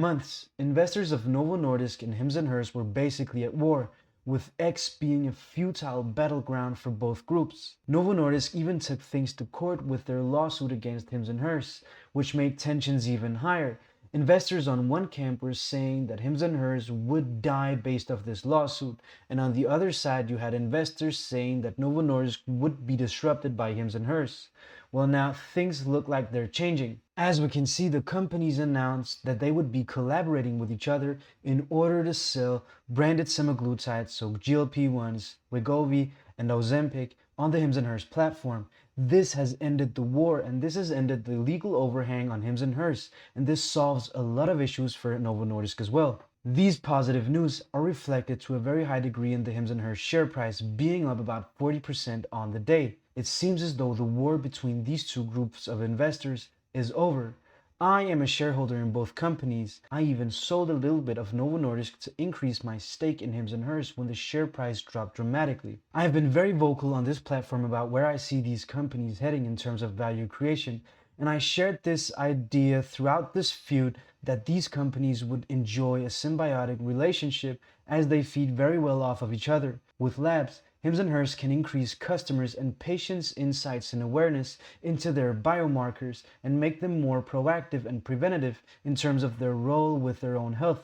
months, investors of Novo Nordisk and Hims & Hers were basically at war, with X being a futile battleground for both groups. Novo Nordisk even took things to court with their lawsuit against Hims & Hers, which made tensions even higher. Investors on one camp were saying that Hims & Hers would die based off this lawsuit, and on the other side you had investors saying that Novo Nordisk would be disrupted by Hims & Hers. Well, now things look like they're changing. As we can see, the companies announced that they would be collaborating with each other in order to sell branded semaglutide, so GLP-1s, Wegovy, and Ozempic on the Hims & Hers platform. This has ended the war, and this has ended the legal overhang on Hims & Hers, and this solves a lot of issues for Novo Nordisk as well. These positive news are reflected to a very high degree in the Hims & Hers share price being up about 40% on the day. It seems as though the war between these two groups of investors is over. I am a shareholder in both companies. I even sold a little bit of Novo Nordisk to increase my stake in Hims & Hers when the share price dropped dramatically. I have been very vocal on this platform about where I see these companies heading in terms of value creation, and I shared this idea throughout this feud that these companies would enjoy a symbiotic relationship as they feed very well off of each other. With labs, Hims & Hers can increase customers' and patients' insights and awareness into their biomarkers and make them more proactive and preventative in terms of their role with their own health.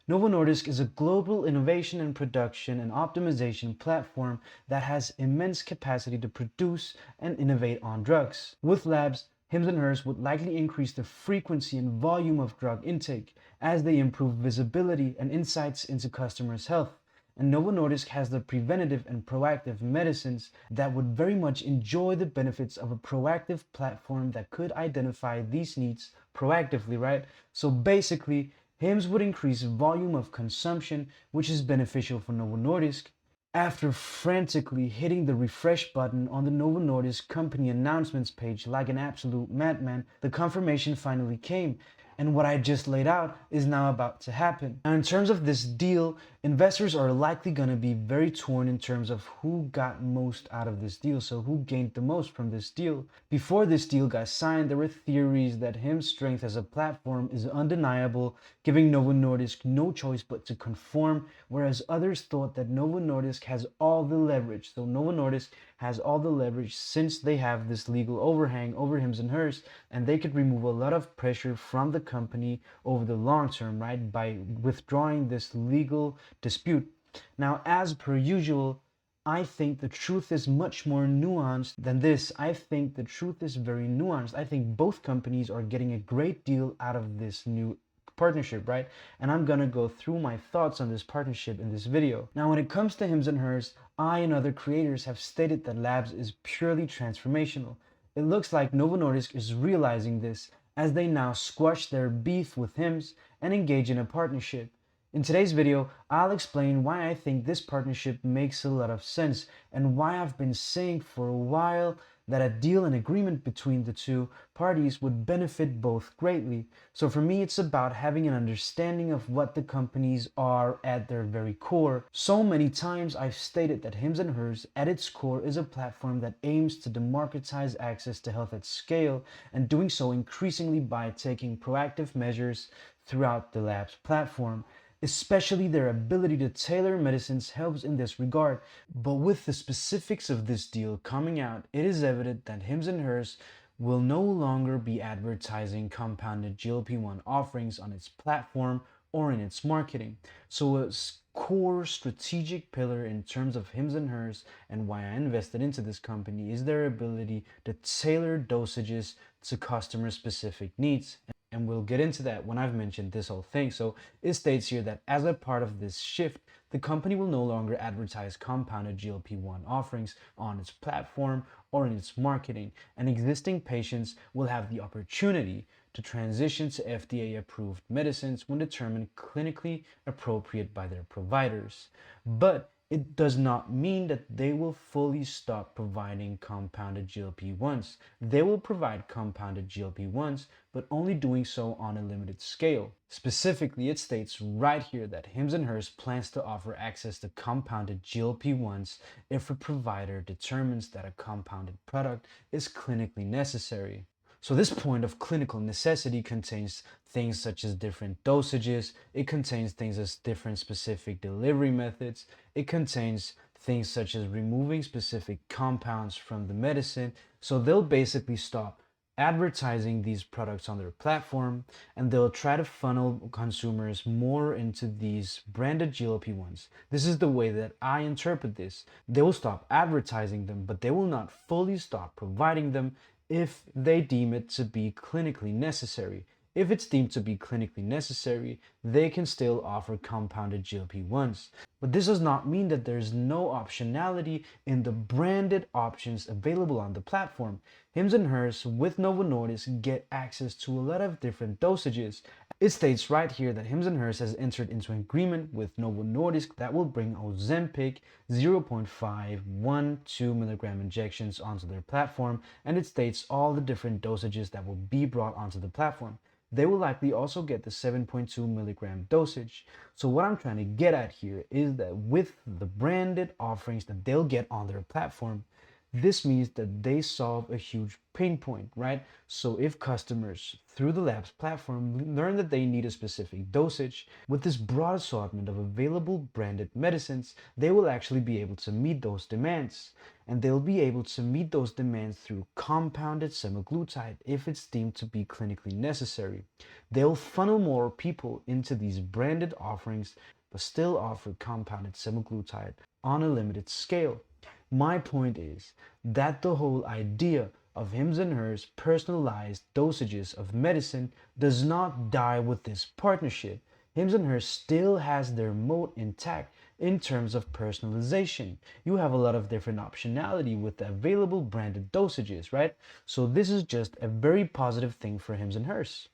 Novo Nordisk is a global innovation and production and optimization platform that has immense capacity to produce and innovate on drugs. With labs, Hims & Hers would likely increase the frequency and volume of drug intake as they improve visibility and insights into customers' health. And Novo Nordisk has the preventative and proactive medicines that would very much enjoy the benefits of a proactive platform that could identify these needs proactively, right? So basically, Hims would increase volume of consumption, which is beneficial for Novo Nordisk. After frantically hitting the refresh button on the Novo Nordisk company announcements page like an absolute madman, the confirmation finally came. And what I just laid out is now about to happen. Now, in terms of this deal, investors are likely going to be very torn in terms of who got most out of this deal, so who gained the most from this deal. Before this deal got signed, there were theories that Hims' strength as a platform is undeniable, giving Novo Nordisk no choice but to conform, whereas others thought that Novo Nordisk has all the leverage. So Novo Nordisk has all the leverage since they have this legal overhang over Hims & Hers, and they could remove a lot of pressure from the company over the long term, right, by withdrawing this legal dispute. Now, as per usual, I think the truth is much more nuanced than this. I think the truth is very nuanced. I think both companies are getting a great deal out of this new partnership, right? And I'm gonna go through my thoughts on this partnership in this video. Now, when it comes to Hims & Hers, I and other creators have stated that Labs is purely transformational. It looks like Novo Nordisk is realizing this as they now squash their beef with Hims and engage in a partnership. In today's video, I'll explain why I think this partnership makes a lot of sense and why I've been saying for a while that a deal and agreement between the two parties would benefit both greatly. So for me, it's about having an understanding of what the companies are at their very core. So many times I've stated that Hims & Hers at its core is a platform that aims to democratize access to health at scale, and doing so increasingly by taking proactive measures throughout the Labs platform. Especially their ability to tailor medicines helps in this regard. But with the specifics of this deal coming out, it is evident that Hims & Hers will no longer be advertising compounded GLP-1 offerings on its platform or in its marketing. So a core strategic pillar in terms of Hims & Hers and why I invested into this company is their ability to tailor dosages to customer-specific needs. And we'll get into that when I've mentioned this whole thing. So it states here that as a part of this shift, the company will no longer advertise compounded GLP-1 offerings on its platform or in its marketing, and existing patients will have the opportunity to transition to FDA-approved medicines when determined clinically appropriate by their providers. But it does not mean that they will fully stop providing compounded GLP-1s. They will provide compounded GLP-1s, but only doing so on a limited scale. Specifically, it states right here that Hims & Hers plans to offer access to compounded GLP-1s if a provider determines that a compounded product is clinically necessary. So this point of clinical necessity contains things such as different dosages, it contains things as different specific delivery methods, it contains things such as removing specific compounds from the medicine. So they'll basically stop advertising these products on their platform, and they'll try to funnel consumers more into these branded GLP-1s. This is the way that I interpret this. They will stop advertising them, but they will not fully stop providing them if they deem it to be clinically necessary. If it's deemed to be clinically necessary, they can still offer compounded GLP-1s. But this does not mean that there's no optionality in the branded options available on the platform. Hims and Hers with Novo Nordisk get access to a lot of different dosages. It states right here that Hims and Hers has entered into an agreement with Novo Nordisk that will bring Ozempic 0.512 milligram injections onto their platform, and it states all the different dosages that will be brought onto the platform. They will likely also get the 7.2 milligram dosage. So what I'm trying to get at here is that with the branded offerings that they'll get on their platform, this means that they solve a huge pain point, right? So if customers through the lab's platform learn that they need a specific dosage, with this broad assortment of available branded medicines, they will actually be able to meet those demands. And they'll be able to meet those demands through compounded semaglutide if it's deemed to be clinically necessary. They'll funnel more people into these branded offerings, but still offer compounded semaglutide on a limited scale. My point is that the whole idea of Hims and Hers personalized dosages of medicine does not die with this partnership. Hims and Hers still has their moat intact in terms of personalization. You have a lot of different optionality with the available branded dosages, right? So this is just a very positive thing for Hims and Hers.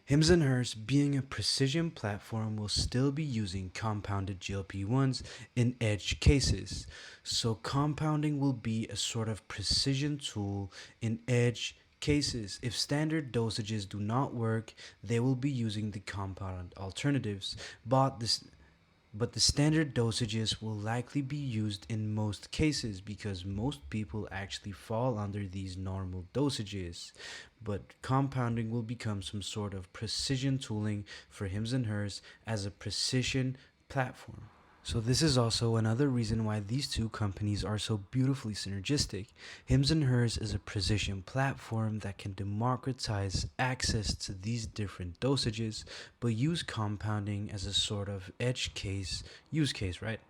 Hims and Hers, being a precision platform, will still be using compounded GLP-1s in edge cases. So compounding will be a sort of precision tool in edge cases. If standard dosages do not work, they will be using the compound alternatives. But the standard dosages will likely be used in most cases because most people actually fall under these normal dosages. But compounding will become some sort of precision tooling for Hims and Hers as a precision platform. So this is also another reason why these two companies are so beautifully synergistic. Hims and Hers is a precision platform that can democratize access to these different dosages, but use compounding as a sort of edge case, use case, right?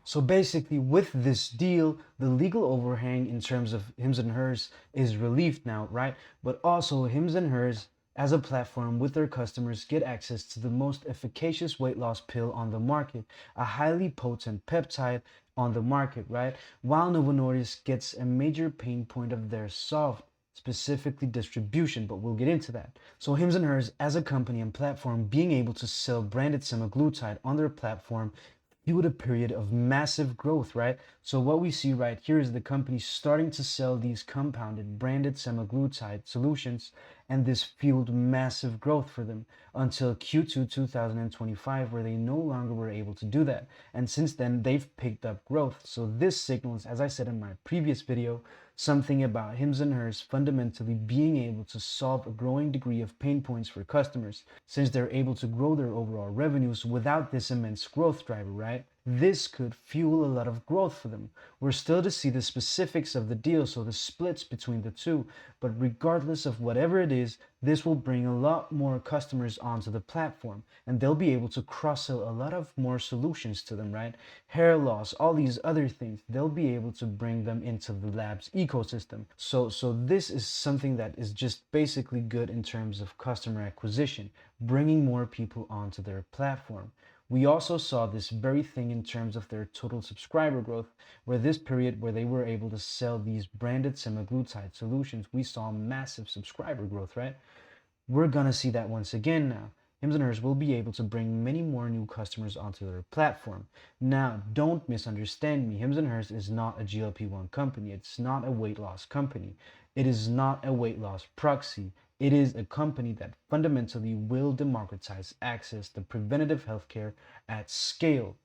So basically, with this deal, the legal overhang in terms of Hims and Hers is relieved now, right? But also, Hims and Hers as a platform with their customers get access to the most efficacious weight loss pill on the market, a highly potent peptide on the market, right? While Novo Nordisk gets a major pain point of theirs solved, specifically distribution, but we'll get into that. So Hims and Hers as a company and platform being able to sell branded semaglutide on their platform fueled a period of massive growth, right? So what we see right here is the company starting to sell these compounded branded semaglutide solutions, and this fueled massive growth for them until Q2 2025, where they no longer were able to do that. And since then, they've picked up growth. So this signals, as I said in my previous video, something about Hims and Hers fundamentally being able to solve a growing degree of pain points for customers, since they're able to grow their overall revenues without this immense growth driver, right? This could fuel a lot of growth for them. We're still to see the specifics of the deal, so the splits between the two, but regardless of whatever it is, this will bring a lot more customers onto the platform, and they'll be able to cross-sell a lot of more solutions to them, right? Hair loss, all these other things, they'll be able to bring them into the lab's ecosystem. So this is something that is just basically good in terms of customer acquisition, bringing more people onto their platform. We also saw this very thing in terms of their total subscriber growth, where this period where they were able to sell these branded semaglutide solutions, we saw massive subscriber growth, right? We're gonna see that once again now. Hims and Hers will be able to bring many more new customers onto their platform. Now, don't misunderstand me. Hims and Hers is not a GLP-1 company. It's not a weight loss company. It is not a weight loss proxy. It is a company that fundamentally will democratize access to preventative healthcare at scale.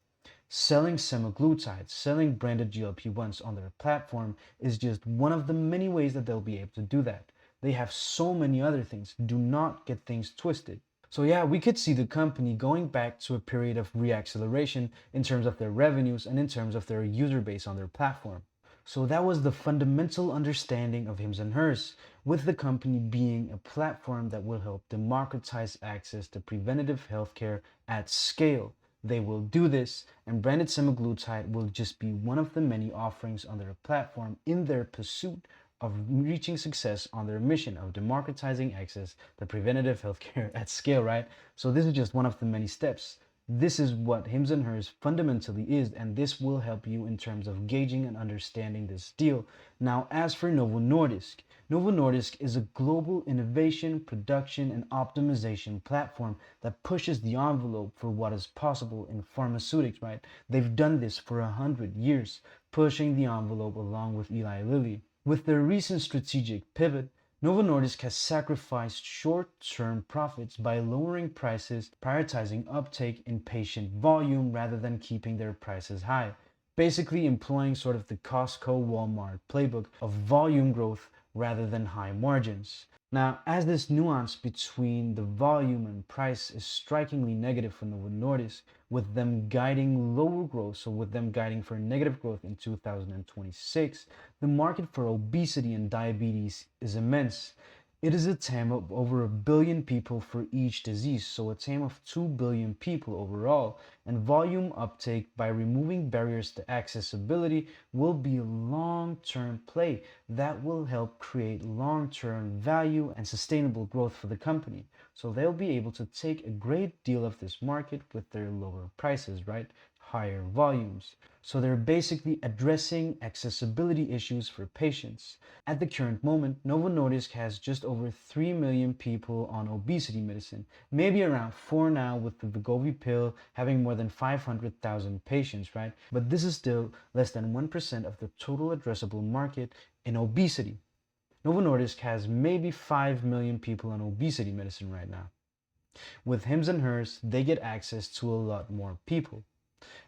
Selling semaglutide, selling branded GLP-1s on their platform is just one of the many ways that they'll be able to do that. They have so many other things. Do not get things twisted. So yeah, we could see the company going back to a period of reacceleration in terms of their revenues and in terms of their user base on their platform. So that was the fundamental understanding of Hims and Hers, with the company being a platform that will help democratize access to preventative healthcare at scale. They will do this, and branded semaglutide will just be one of the many offerings on their platform in their pursuit of reaching success on their mission of democratizing access to preventative healthcare at scale, right? So this is just one of the many steps. This is what Hims and Hers fundamentally is, and this will help you in terms of gauging and understanding this deal. Now, as for Novo Nordisk, Novo Nordisk is a global innovation, production, and optimization platform that pushes the envelope for what is possible in pharmaceutics, right? They've done this for 100 years, pushing the envelope along with Eli Lilly. With their recent strategic pivot, Novo Nordisk has sacrificed short-term profits by lowering prices, prioritizing uptake in patient volume rather than keeping their prices high, basically employing sort of the Costco Walmart playbook of volume growth rather than high margins. Now, as this nuance between the volume and price is strikingly negative for Novo Nordisk, with them guiding lower growth, so with them guiding for negative growth in 2026, the market for obesity and diabetes is immense. It is a TAM of over 1 billion people for each disease, so a TAM of 2 billion people overall, and volume uptake by removing barriers to accessibility will be a long-term play that will help create long-term value and sustainable growth for the company. So they'll be able to take a great deal of this market with their lower prices, right? Higher volumes. So they're basically addressing accessibility issues for patients. At the current moment, Novo Nordisk has just over 3 million people on obesity medicine, maybe around 4 now with the Wegovy pill having more than 500,000 patients, right? But this is still less than 1% of the total addressable market in obesity. Novo Nordisk has maybe 5 million people on obesity medicine right now. With Hims and Hers, they get access to a lot more people.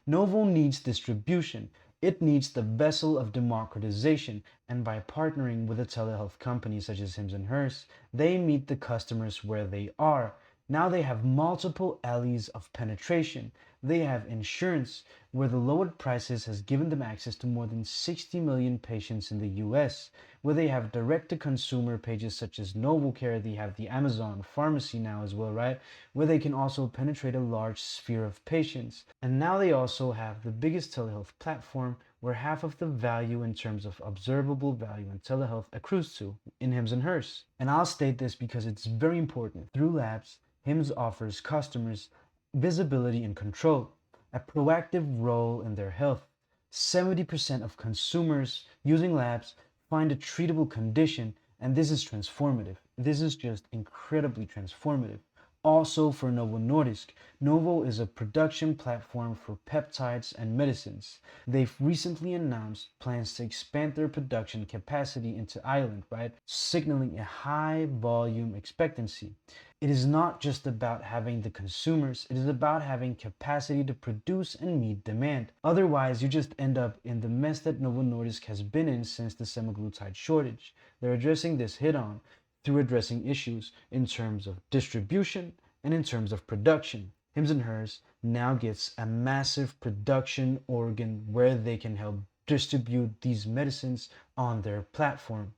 Novo needs distribution. It needs the vessel of democratization, and by partnering with a telehealth company such as Hims and Hers, they meet the customers where they are. Now they have multiple alleys of penetration. They have insurance, where the lowered prices has given them access to more than 60 million patients in the US, where they have direct-to-consumer pages such as NovoCare, they have the Amazon pharmacy now as well, right? Where they can also penetrate a large sphere of patients. And now they also have the biggest telehealth platform where half of the value in terms of observable value in telehealth accrues to in Hims and Hers. And I'll state this because it's very important. Through labs, Hims offers customers visibility and control, a proactive role in their health. 70% of consumers using labs find a treatable condition, and this is transformative. This is just incredibly transformative. Also for Novo Nordisk, Novo is a production platform for peptides and medicines. They've recently announced plans to expand their production capacity into Ireland, right? Signaling a high volume expectancy. It is not just about having the consumers, it is about having capacity to produce and meet demand. Otherwise, you just end up in the mess that Novo Nordisk has been in since the semaglutide shortage. They're addressing this head on through addressing issues in terms of distribution and in terms of production. Hims and Hers now gets a massive production organ where they can help distribute these medicines on their platform.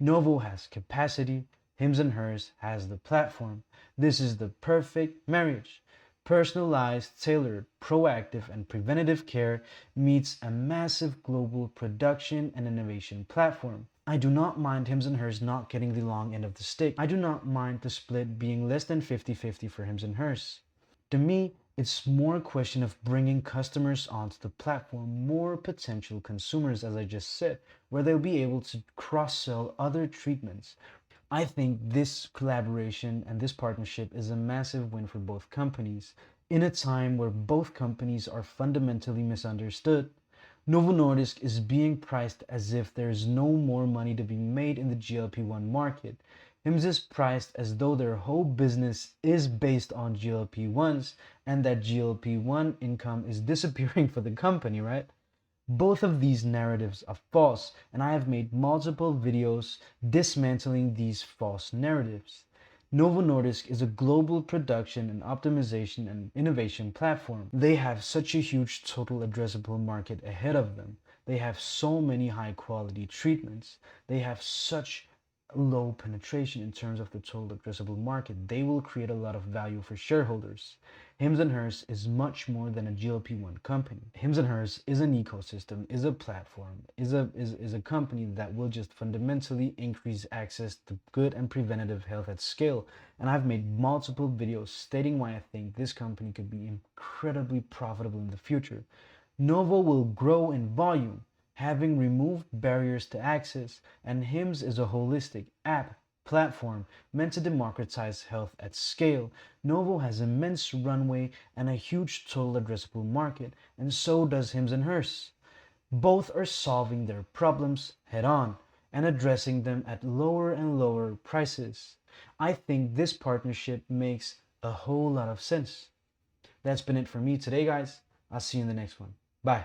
Novo has capacity, Hims and Hers has the platform. This is the perfect marriage. Personalized, tailored, proactive, and preventative care meets a massive global production and innovation platform. I do not mind Hims and Hers not getting the long end of the stick. I do not mind the split being less than 50-50 for Hims and Hers. To me, it's more a question of bringing customers onto the platform, more potential consumers, as I just said, where they'll be able to cross-sell other treatments. I think this collaboration and this partnership is a massive win for both companies in a time where both companies are fundamentally misunderstood. Novo Nordisk is being priced as if there is no more money to be made in the GLP-1 market. Hims is priced as though their whole business is based on GLP-1s and that GLP-1 income is disappearing for the company, right? Both of these narratives are false, and I have made multiple videos dismantling these false narratives. Novo Nordisk is a global production and optimization and innovation platform. They have such a huge total addressable market ahead of them. They have so many high quality treatments. They have such low penetration in terms of the total addressable market. They will create a lot of value for shareholders. Hims & Hers is much more than a GLP-1 company. Hims & Hers is an ecosystem, is a platform, is a company that will just fundamentally increase access to good and preventative health at scale. And I've made multiple videos stating why I think this company could be incredibly profitable in the future. Novo will grow in volume, having removed barriers to access, and Hims is a holistic app platform meant to democratize health at scale. Novo has immense runway and a huge total addressable market, and so does Hims & Hers. Both are solving their problems head on and addressing them at lower and lower prices. I think this partnership makes a whole lot of sense. That's been it for me today, guys. I'll see you in the next one. Bye.